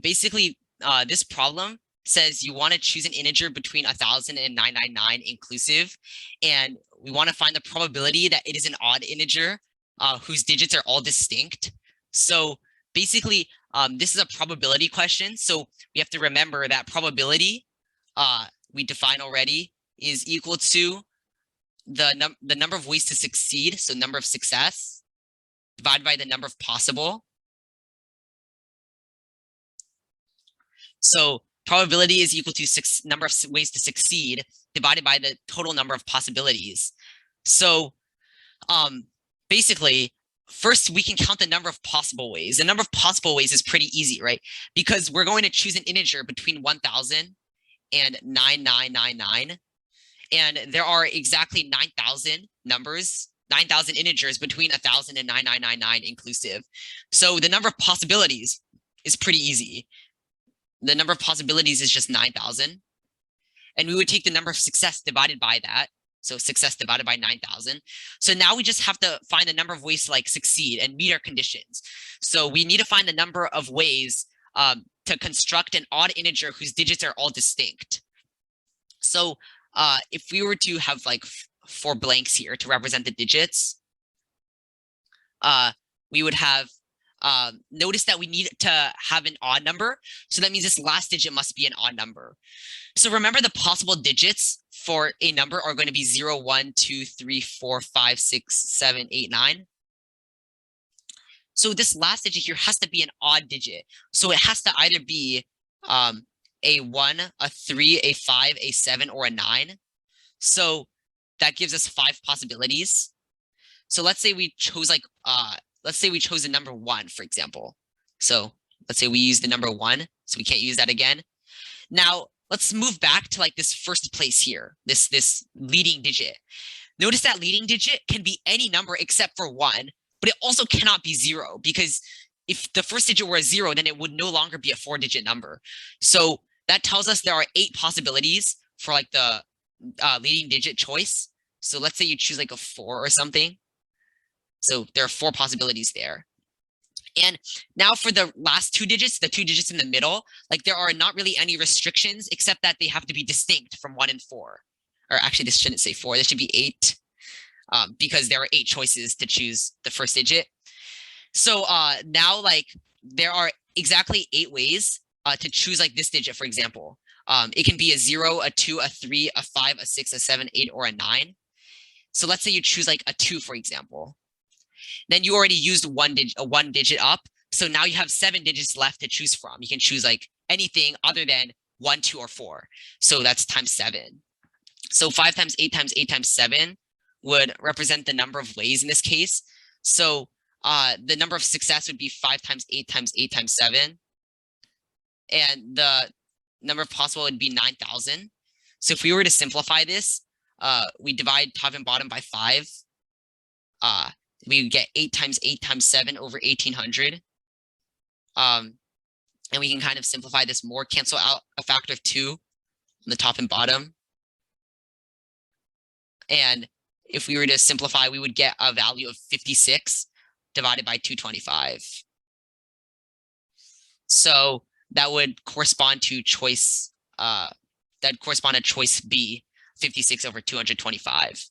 basically, this problem says you want to choose an integer between 1,000 and 999 inclusive, and we want to find the probability that it is an odd integer whose digits are all distinct. So basically, this is a probability question. So we have to remember that probability, we define already, is equal to the number of ways to succeed, so number of success, divided by the number of possible. So probability is equal to number of ways to succeed divided by the total number of possibilities. So basically, first we can count the number of possible ways. The number of possible ways is pretty easy, right? Because we're going to choose an integer between 1,000 and 9,999. And there are exactly 9,000 numbers, 9,000 integers between 1,000 and 9,999 inclusive. So the number of possibilities is pretty easy. The number of possibilities is just 9,000. And we would take the number of success divided by that. So success divided by 9,000. So now we just have to find the number of ways to like succeed and meet our conditions. So we need to find the number of ways to construct an odd integer whose digits are all distinct. So if we were to have like 4 blanks here to represent the digits, we would have notice that we need to have an odd number. So that means this last digit must be an odd number. So remember, the possible digits for a number are going to be 0, 1, 2, 3, 4, 5, 6, 7, 8, 9. So this last digit here has to be an odd digit. So it has to either be a 1, a 3, a 5, a 7, or a 9. So that gives us 5 possibilities. So let's say we chose like let's say we chose the number 1, for example. So let's say we use the number 1, so we can't use that again. Now let's move back to like this first place here, this leading digit. Notice that leading digit can be any number except for 1, but it also cannot be 0, because if the first digit were a 0, then it would no longer be a 4-digit number. So that tells us there are 8 possibilities for like the leading digit choice. So let's say you choose like a 4 or something. So there are 4 possibilities there. And now for the last 2 digits, the 2 digits in the middle, like there are not really any restrictions except that they have to be distinct from 1 and 4. Or actually, this shouldn't say 4, this should be 8, because there are 8 choices to choose the first digit. So now like there are exactly 8 ways to choose like this digit, for example. It can be a 0, a 2, a 3, a 5, a 6, a 7, 8, or a 9. So let's say you choose like a 2, for example. Then you already used one digit up. So now you have 7 digits left to choose from. You can choose like anything other than 1, 2, or 4. So that's times 7. So 5 times 8 times 8 times 7 would represent the number of ways in this case. So the number of success would be 5 times 8 times 8 times 7. And the number of possible would be 9,000. So if we were to simplify this, we divide top and bottom by 5. We would get 8 times 8 times 7 over 1,800. And we can kind of simplify this more, cancel out a factor of 2 on the top and bottom. And if we were to simplify, we would get a value of 56 divided by 225. So that would correspond to choice, choice B, 56 over 225.